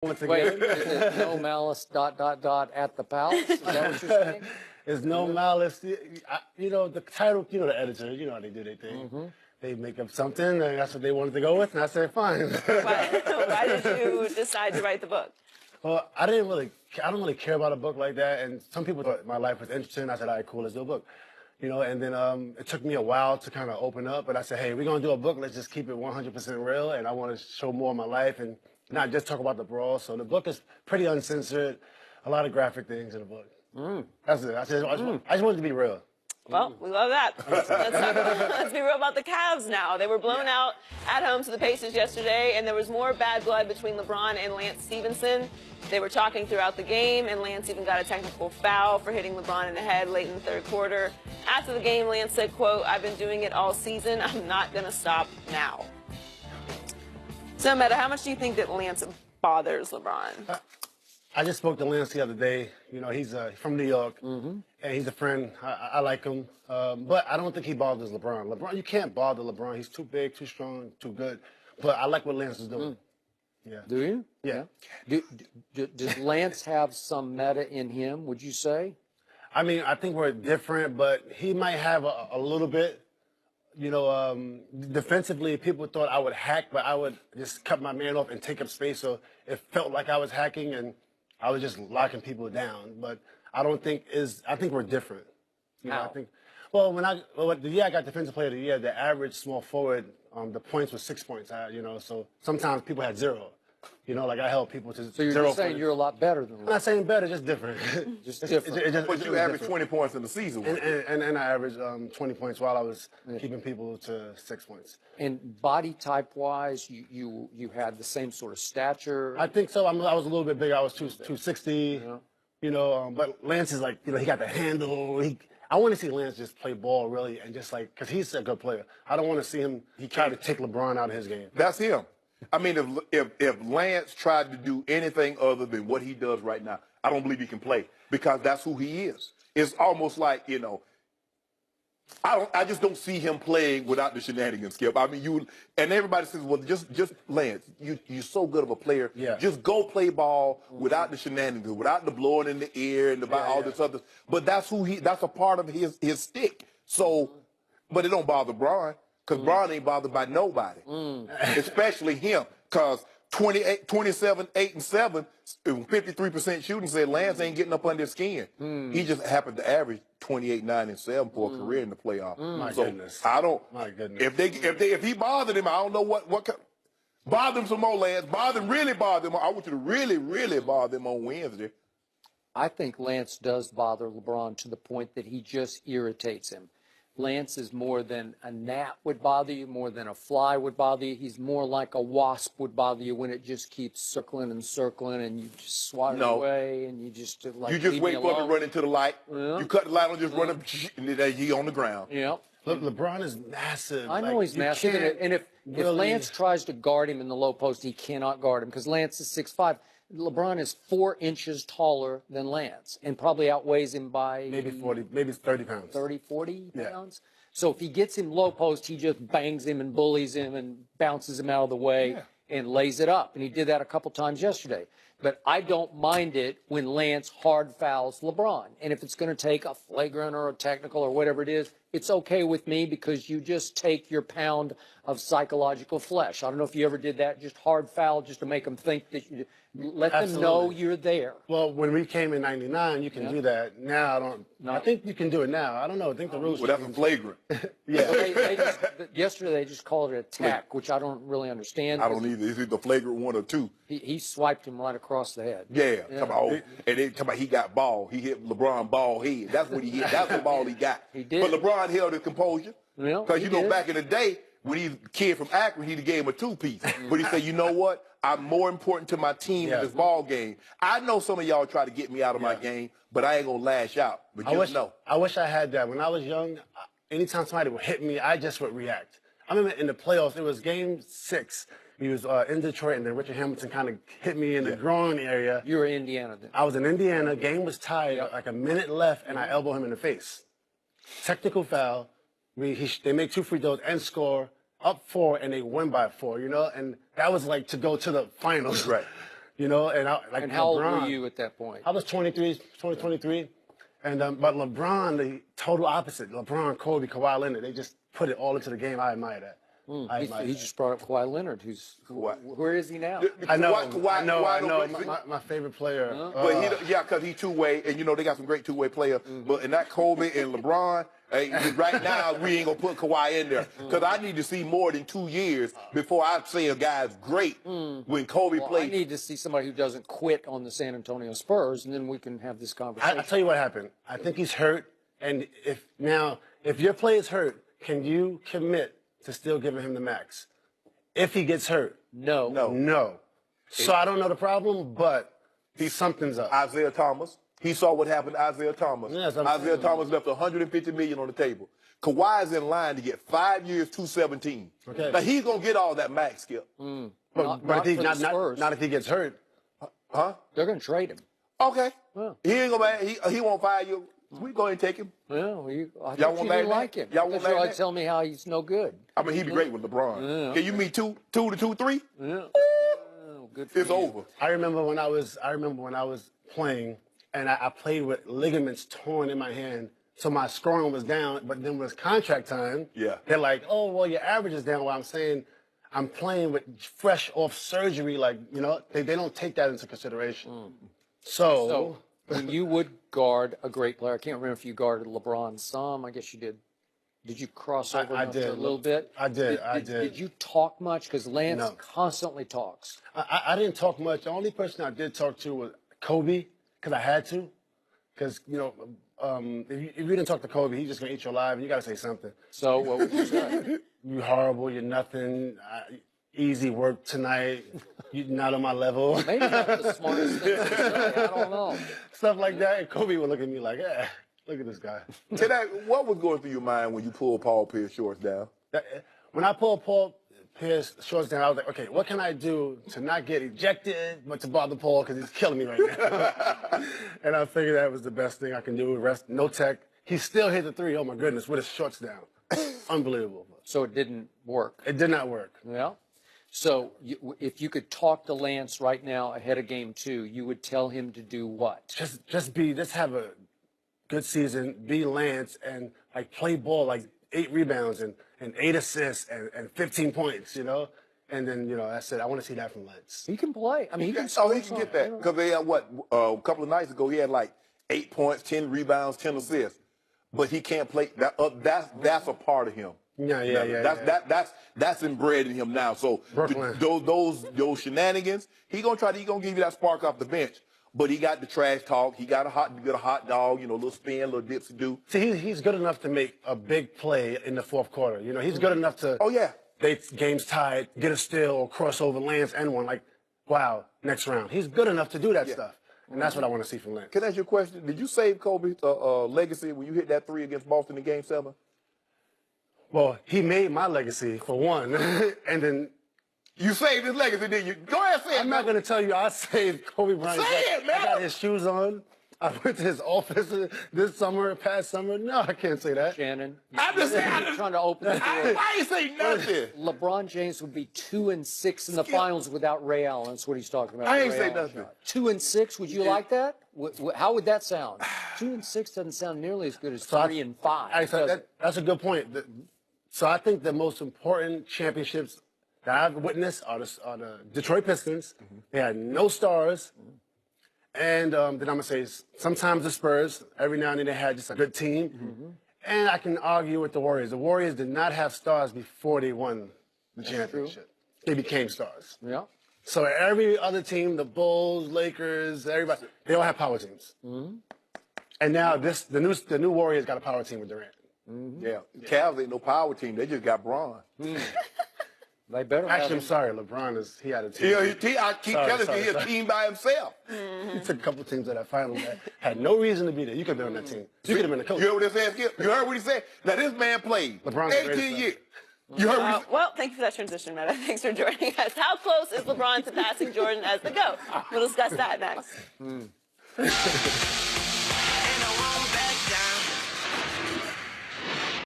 Once Wait, again, is it no malice, ... at the palace? Is that what you're saying? there's no malice. You know, the title, you know, the editor, you know how they do their thing. They make up something, and that's what they wanted to go with, and I said, fine. Why did you decide to write the book? Well, I don't really care about a book like that, and some people thought my life was interesting. I said, all right, cool, let's do a book. You know, and then it took me a while to kind of open up, but I said, hey, we're going to do a book, let's just keep it 100% real, and I want to show more of my life and not just talk about the brawl. So the book is pretty uncensored, a lot of graphic things in the book. That's it. I just want it to be real. Well, we love that. Let's be real about the Cavs now. They were blown out at home to the Pacers yesterday, and there was more bad blood between LeBron and Lance Stevenson. They were talking throughout the game, and Lance even got a technical foul for hitting LeBron in the head late in the third quarter. After the game, Lance said, quote, "I've been doing it all season. I'm not going to stop now." So, Metta, how much do you think that Lance bothers LeBron? I just spoke to Lance the other day. You know, he's from New York, and he's a friend. I like him, but I don't think he bothers LeBron. LeBron, you can't bother LeBron. He's too big, too strong, too good. But I like what Lance is doing. Yeah. Do you? Yeah. Does Lance have some meta in him, would you say? I mean, I think we're different, but he might have a little bit. You know, defensively, people thought I would hack, but I would just cut my man off and take up space, so it felt like I was hacking, and I was just locking people down. But I think we're different. You know, How? I think, the year I got Defensive Player of the Year, the average small forward, the points was 6 points. You know, so sometimes people had 0. You know, like I held people to 0. So you're just saying you're a lot better than I'm Lance. not saying better, just different. Just different. But you averaged 20 points in the season. And I averaged 20 points while I was keeping people to 6 points. And body type wise, you had the same sort of stature. I think so. I was a little bit bigger. I was 260. Yeah. You know, but Lance is like, you know, he got the handle. I want to see Lance just play ball really, and just like, because he's a good player. I don't want to see him. He tried to take LeBron out of his game. That's him. I mean, if Lance tried to do anything other than what he does right now, I don't believe he can play, because that's who he is. It's almost like, you know, I just don't see him playing without the shenanigans, Skip. I mean, and everybody says, well, just Lance, you're so good of a player. Yeah. Just go play ball without the shenanigans, without the blowing in the ear and all this other. But that's that's a part of his stick. So, but it don't bother Bron, because Bron ain't bothered by nobody, especially him, because 27, 8, and 7, 53% shooting said Lance ain't getting up under his skin. He just happened to average 28, 9, and 7 for a career in the playoffs. My so goodness. I don't. My goodness. If he bothered him, I don't know what bother him some more, Lance. Really bother him. I want you to really bother him on Wednesday. I think Lance does bother LeBron to the point that he just irritates him. Lance is more than a gnat would bother you, more than a fly would bother you. He's more like a wasp would bother you when it just keeps circling and circling, and you just swat it away, and you just like. You just wait for him to run into the light. Yeah. You cut the light on, just run up, and then he on the ground. Yeah. Look, LeBron is massive. I know he's massive, and if Lance tries to guard him in the low post, he cannot guard him, because Lance is 6'5". LeBron is 4 inches taller than Lance and probably outweighs him by maybe 40, maybe 30 pounds. 30, 40 pounds. So if he gets him low post, he just bangs him and bullies him and bounces him out of the way and lays it up. And he did that a couple times yesterday. But I don't mind it when Lance hard fouls LeBron. And if it's going to take a flagrant or a technical or whatever it is, it's okay with me, because you just take your pound of psychological flesh. I don't know if you ever did that, just hard foul just to make them think that you let them know you're there. Well, when we came in '99, you can do that. Now I don't. I think you can do it now. I don't know. I think the rules. Well, that's a flagrant. Yeah. Yesterday they just called it attack, which I don't really understand. I don't either. It's either flagrant 1 or 2. He swiped him right across the head. Yeah. And then he got ball. He hit LeBron ball head. That's what he hit. That's the ball he got. He did. But LeBron held his composure. Because you know, back in the day, when he's a kid from Akron, he gave him a 2-piece. But he said, you know what? I'm more important to my team in this ball game. I know some of y'all try to get me out of my game, but I ain't going to lash out. But just know. I wish I had that. When I was young, anytime somebody would hit me, I just would react. I remember in the playoffs, it was game 6. He was in Detroit, and then Richard Hamilton kind of hit me in the groin area. You were in Indiana then. I was in Indiana. Game was tied, like a minute left, and I elbowed him in the face. Technical foul. They make 2 free throws and score, up 4, and they win by 4, you know? And that was like to go to the finals. Right. You know, and And how old LeBron, were you at that point? I was 23. And but LeBron, the total opposite. LeBron, Kobe, Kawhi Leonard, they just put it all into the game. I admire that. I admire He that. just brought up Kawhi Leonard, where is he now? I know. Kawhi My favorite player. But because he's two-way, and you know they got some great two-way players. But in that Kobe and LeBron, right now we ain't gonna put Kawhi in there because I need to see more than 2 years before I say a guy's great. When Kobe played, I need to see somebody who doesn't quit on the San Antonio Spurs, and then we can have this conversation. I tell you what happened. I think he's hurt, and if your player's hurt, can you commit to still giving him the max? If he gets hurt, No. So I don't know the problem, but something's up. Isaiah Thomas. He saw what happened to Isaiah Thomas. Yes, Isaiah Thomas left $150 million on the table. Kawhi's in line to get 5 years, $217. Okay. Now he's gonna get all that max, Skip. But Not if for the Spurs. not if he gets hurt. Huh? They're going to trade him. Okay. Well. He ain't gonna. He won't fire you. We go ahead and take him. Well, I Y'all thought want you that didn't back? like him. Y'all want Because that you back? tell me how he's no good. I mean, he'd be great with LeBron. Yeah. Can you meet two to 2-3? Yeah. Oh, good for It's you. over. I remember when I was playing, and I played with ligaments torn in my hand, so my scoring was down. But then when it was contract time, they're like, "Oh, well, your average is down." Well, I'm saying I'm playing with fresh off surgery, they don't take that into consideration. So when you would guard a great player, I can't remember if you guarded LeBron some. I guess you did. Did you cross over I enough did. a little bit? I did. Did you talk much? Because Lance No. constantly talks. I didn't talk much. The only person I did talk to was Kobe, because I had to. Because, if you didn't talk to Kobe, he's just going to eat you alive, and you got to say something. So what would you say? You horrible, you're nothing, easy work tonight, you're not on my level. Maybe not the smartest thing to say. I don't know. Stuff like that. And Kobe would look at me like, look at this guy. Today, what was going through your mind when you pulled Paul Pierce shorts down? When I pulled Paul Pierce shorts down, I was like, okay, what can I do to not get ejected, but to bother Paul because he's killing me right now? And I figured that was the best thing I can do. No tech. He still hit the three, oh my goodness, with his shorts down. Unbelievable. So it didn't work. It did not work. Yeah. So if you could talk to Lance right now ahead of game 2, you would tell him to do what? Just have a good season, be Lance, and play ball, 8 rebounds and 8 assists and 15 points, And then, I said, I want to see that from Lance. He can play. I mean, he can get that. Because they had, a couple of nights ago, he had 8 points, 10 rebounds, 10 assists. But he can't play. That's a part of him. That's inbred in him now. So those shenanigans, he gonna give you that spark off the bench. But he got the trash talk. He got a hot dog, little spin, little dipsy do. See, he's good enough to make a big play in the fourth quarter. He's good enough to. Oh yeah. Game's tied, get a steal or cross over Lance and one. Wow, next round. He's good enough to do that stuff. And that's what I want to see from Lance. Can I ask you a question? Did you save Kobe's legacy when you hit that 3 against Boston in Game 7? Well, he made my legacy, for one. And then... You saved his legacy, didn't you? Go ahead, say it. I'm not going to tell you I saved Kobe Bryant. Say it, man. I got his shoes on. I went to his office past summer. No, I can't say that. Shannon, I'm just saying. trying to open the door. Why you say nothing? LeBron James would be 2-6 in the finals without Ray Allen. That's what he's talking about. I ain't Ray say Allen nothing. shot. 2-6. Would you like that? How would that sound? 2-6 doesn't sound nearly as good as 3-5. That's a good point. So I think the most important championships that I've witnessed are the Detroit Pistons. They had no stars. And then I'm going to say sometimes the Spurs. Every now and then they had just a good team. And I can argue with the Warriors. The Warriors did not have stars before they won the championship. They became stars. Yeah. So every other team, the Bulls, Lakers, everybody, they all have power teams. And now the new Warriors got a power team with Durant. Yeah. Cavs ain't no power team. They just got Braun. They better have Actually, him. I'm sorry. LeBron he had a team. Yeah, I keep telling you, he's a team by himself. He took a couple teams to that final that had no reason to be there. You could have been on that team. You could have been the coach. You heard what he said, Skip? You heard what he said? Now, this man played LeBron's the 18 greatest years. You heard what he said? Well, thank you for that transition, Metta. Thanks for joining us. How close is LeBron to passing Jordan as the GOAT? We'll discuss that next.